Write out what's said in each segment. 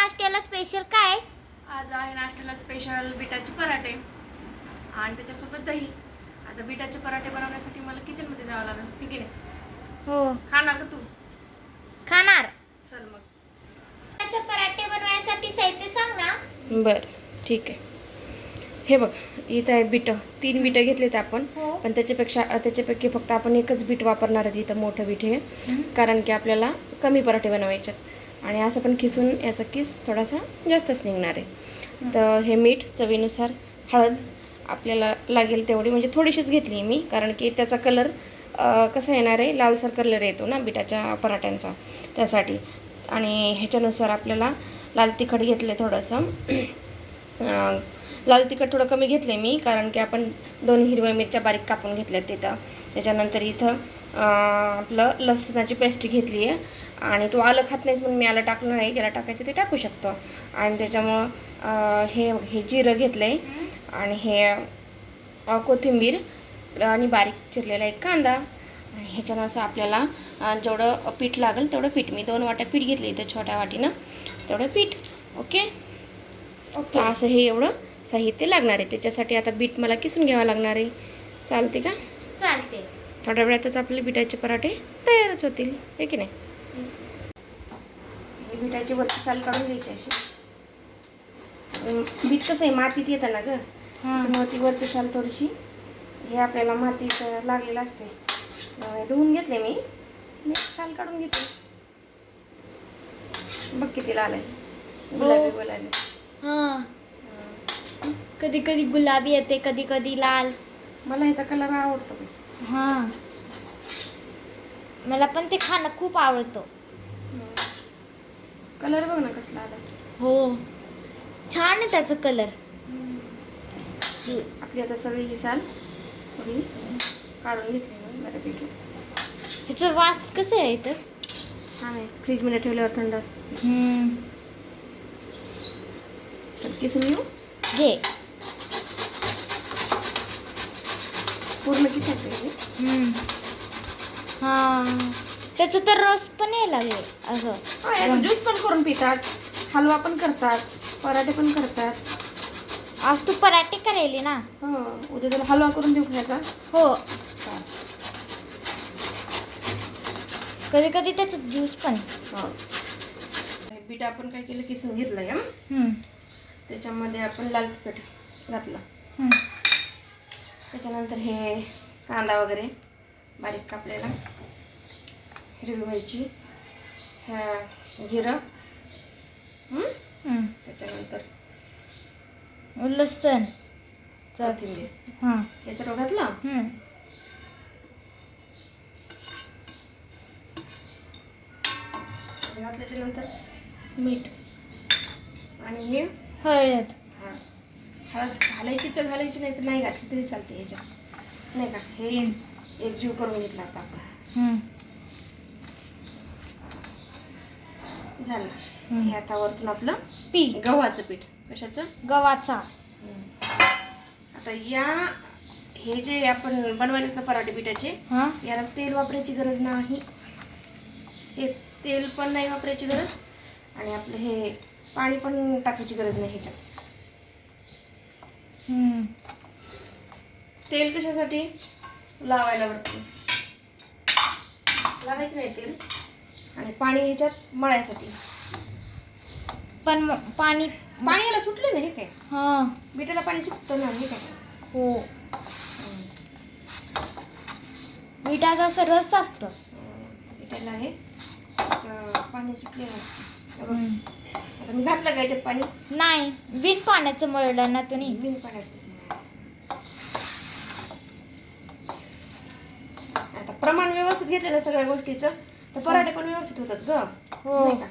नाश्त्याला स्पेशल काय? आज आहे नाश्त्याला स्पेशल बीटाचे पराठे आणि त्याच्यासोबत दही. आता बीटाचे पराठे बनवण्यासाठी मला किचनमध्ये जावं लागेल, ठीक आहे? हो खाणार का तू? खाणार. चल मग. बीटाचे पराठे बनवण्यासाठी साहित्य सांग ना. बरं ठीक आहे. हे बघ, इथं आहे बीट. 3 बीट घेतलेत आपण, पण त्याच्यापैकी फक्त आपण एकच बीट वापरणार आहे. इथं मोठं बीट हे, कारण की आपल्याला कमी पराठे बनवायचे आणि असं पण खिसून याचा किस थोडासा जास्तच निघणार आहे. तर हे मीठ चवीनुसार, हळद आपल्याला लागेल तेवढी, म्हणजे थोडीशीच घेतली मी, कारण की त्याचा कलर कसा येणार आहे, लालसर कलर येतो ना बीटाच्या पराठ्यांचा, त्यासाठी. आणि ह्याच्यानुसार आपल्याला लाल तिखट घेतलं आहे थोडंसं. लाल तिखट थोडं कमी घेतलं मी, कारण की आपण 2 हिरव्या मिरच्या बारीक कापून घेतल्यात तिथं. त्याच्यानंतर इथं आपलं लसणाची पेस्ट घेतली आहे. आणि तो आलं खात नाहीच म्हणून मी आलं टाकलं नाही, ज्याला टाकायचं ते टाकू शकतो. आणि त्याच्यामुळं हे जिरं घेतलं आहे आणि हे कोथिंबीर आणि बारीक चिरलेला एक कांदा. आणि ह्याच्यानं असं आपल्याला जेवढं पीठ लागेल तेवढं पीठ, मी 2 वाट्या पीठ घेतलं इथं छोट्या वाटीनं, तेवढं पीठ. Okay okay. असं हे एवढं साहित्य लागणार आहे. त्याच्यासाठी आता बीट मला किसून घ्यावं लागणार आहे. चालते का? चालते. थोड्या वेळातच आपले बीटाचे पराठे तयारच होतील, आहे की नाही? हे बीटाची वरची साल काढून घ्यायची अशी. बीट कसं आहे, मातीत येतं ना गं, त्याच्यामुळे ती वरची साल थोडीशी, हे आपल्याला मातीत लागलेलं असते. धुवून घेतले मी साल काढून घेतले. बघ किती लाल आहे, गुलाबी गुलाबी. हां, कधी कधी गुलाबी येते, कधी कधी लाल. मला ह्याचा कलर आवडतो. हां, मला पण ते खाणं खूप आवडतं. कलर बघ ना कसला आला. हो, छान आहे त्याचा कलर. आपली आता सगळी ही साल थोडी काढून घेतली बऱ्यापैकी. ह्याचा वास कसं आहे इथं? छान आहे, फ्रीजमध्ये ठेवल्यावर थंड असते. किसून येऊ घे. पूर्ण किसायचं. हां, त्याचा तर रस पण यायला लागले असं. ज्यूस पण करून पितात, हलवा पण करतात, पराठे पण करतात. आज तू पराठे करेली ना? हो, उद्या त्याला हलवा करून देऊ खायचा. हो, कधी कधी त्याचा ज्यूस पण. हो, बीट आपण काय केलं, किसून घेतलंय. त्याच्यामध्ये आपण लाल तिखट घातलं. त्याच्यानंतर हे कांदा वगैरे बारीक कापलेला, हिरवी मिरची, जिरं, त्याच्यानंतर लसण, कोथिंबीर, हे सर्व घातलं. त्याच्यानंतर मीठ आणि हे हळद. हळद घालायची तर घालायची, नाही तर नाही घातली तरी चालते ह्याच्यात, नाही का? हे एक जीव करून घेतला आता आपण. झालं. हे आता वरतून आपलं पीठ, गव्हाचं पीठ. कशाचं? गव्हाचा. आता हे जे आपण बनवायला पराठे पिठाचे, याला तेल वापरायची गरज नाही. हे तेल पण नाही वापरायची गरज, आणि आपलं हे पाणी पण टाकायची गरज नाही ह्याच्यात. तेल कशासाठी? लावायला वरती लावायचं नाही तेल, आणि पाणी ह्याच्यात मळायसाठी. पण पाणी याला सुटलं नाही. हे काय, हां, बिटाला पाणी सुटतं ना, हे काय? हो, मिठाचा असं रस असतं. बिटाला हे पाणी सुटलेलं असतं. आता मी घातलं का याच्यात पाणी? नाही, बिन पाण्याचं मळलं ना तुम्ही? बिन पाण्याचं. आता प्रमाण व्यवस्थित घेतलेलं सगळ्या गोष्टीचं, तर पराठे पण व्यवस्थित होतात ग. हो, नाही का?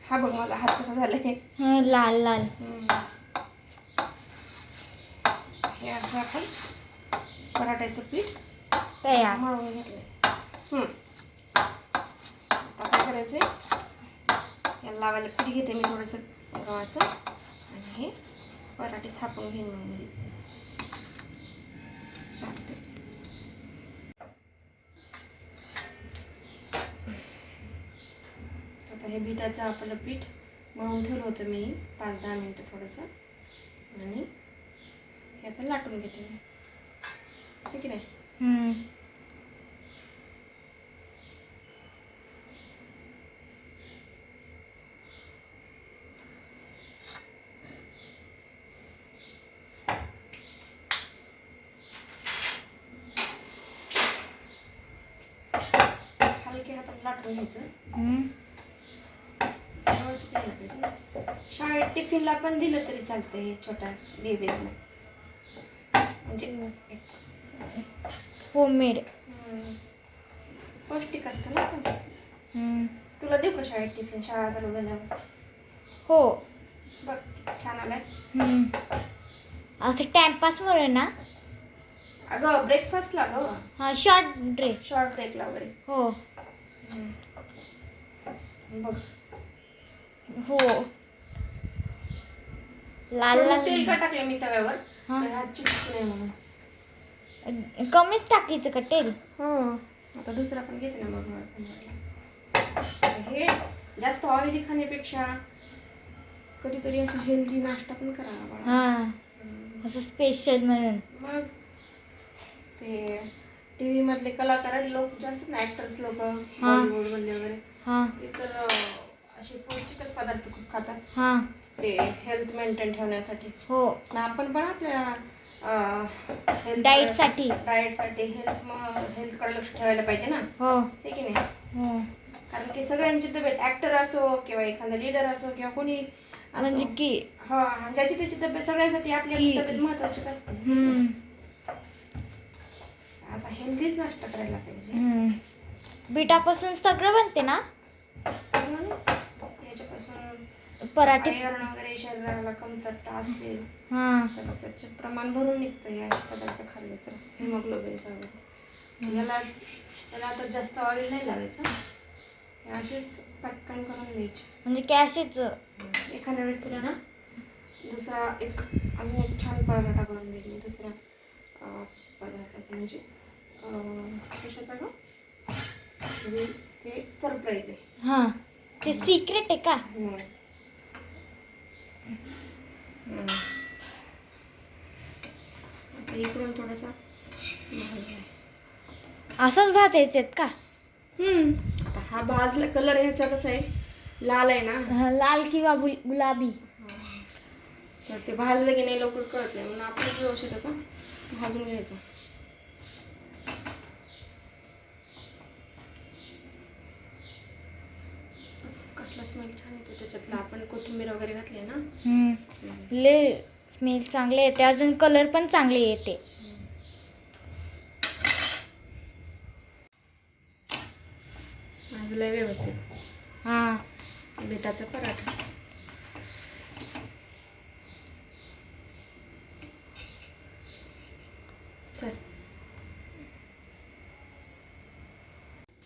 हा बघ माझा हात कसा झालाय, लाल लाल. हे असं आपण पराठ्याचं पीठ तयार. मळून घेतलंय. आता काय करायचंय, याला लावायला पीठ घेते मी थोडंसं गव्हाचं, आणि हे पराठे थापून घेऊन चालते. हे बीटाचं आपलं पीठ मळून ठेवलं होतं मी 5-10 मिनटं थोडंसं, आणि हे आता लाटून घेते मी, ठीक आहे. हलक्या हातात लाटून घ्यायचं, व्यवस्थित यायला पाहिजे. शाळेत टिफिनला पण दिलं तरी चालतं हे छोट्या बेबीजला, म्हणजे होममेड पौष्टिक असतं ना पण. तुला देऊ का शाळेत टिफिन, शाळा चालू झाल्यावर? हो. बघ छान आलाय. असं टाइमपास म्हणून ना? अगं ब्रेकफास्टला गं. हा, शॉर्ट ब्रेकला वगैरे. हो. बघ. हो. लाल लाल तेल का टाकलं मी तव्यावर, हात चिपकू नये म्हणून. कमीच टाकायचं का तेल? हो. आता दुसरा पण घेते ना मग. हे जास्त ऑइली खाण्यापेक्षा कधीतरी असं हेल्दी नाश्ता पण करावा बाळा. हा, असं स्पेशल म्हणून. मग ते टीव्ही मधले कलाकार लोक जास्त ना, ऍक्टर्स लोक बॉलिवूड मधले वगैरे, ते तर असे पौष्टिकच पदार्थ खूप खातात ते हेल्थ मेंटेन ठेवण्यासाठी. हो. आपण पण आपल्या डाएट साठी हेल्थकडे लक्ष ठेवायला पाहिजे ना. हो. ठीक आहे नाही? कारण की सगळ्यांची तब्येत, ऍक्टर असो किंवा एखादा लीडर असो किंवा कोणी म्हणजे की ज्याची त्याची तब्येत, सगळ्यांसाठी आपली तब्येत महत्वाचीच असते. असा हेल्दीच नाश्ता करायला पाहिजे. बीटापासून सगळं बनते ना? सगळं याच्यापासून पराठे आयर्न वगैरे शरीराला कमतरता असते तर त्याचे प्रमाण भरून निघतं या पदार्थ खाल्ले तर, हिमोग्लोबिनचं वगैरे. त्याला आता जास्त ऑइल नाही लावायचं, असेच पटकन करून द्यायचे. म्हणजे कॅशेच एखाद्या वेळेस तुला ना दुसरा अजून एक छान पराठा बनवून देईल मी, दुसऱ्या पदार्थाचं, म्हणजे कशाचा गं, म्हणजे ते सरप्राईज आहे. ते सिक्रेट आहे का? इकडून थोडासा असंच भाजायचे का? आता हा भाजला, कलर ह्याचा कसा आहे, लाल आहे ना, लाल किंवा गुलाबी. तर ते भाजलं की नाही लवकर कळत नाही, म्हणून आपण व्यवस्थित असं भाजून घ्यायचं. कसला स्मेल छान येतो त्याच्यातला, आपण कोथिंबीर वगैरे घातली ना, ले स्मेल चांगले येते, अजून कलर पण चांगले येते. भाजलंय व्यवस्थित. बीटाचा पराठा. चल,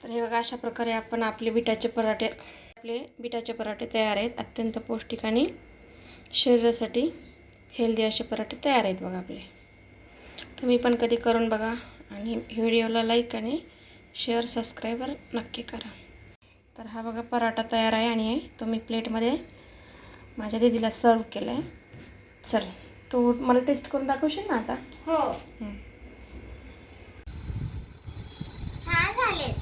तर हे बघा, अशा प्रकारे आपण आपले बीटाचे पराठे तयार आहेत. अत्यंत पौष्टिक आणि शरीरासाठी हेल्दी असे पराठे तयार आहेत बघा आपले. तुम्ही पण कधी करून बघा, आणि व्हिडिओला लाईक आणि शेअर, सबस्क्राईबर नक्की करा. तर हा बघा पराठा तयार आहे, आणि तो मी प्लेटमध्ये माझ्या दीदीला सर्व केला आहे. चल, तू मला टेस्ट करून दाखवशील ना आता? हो. छान झाले.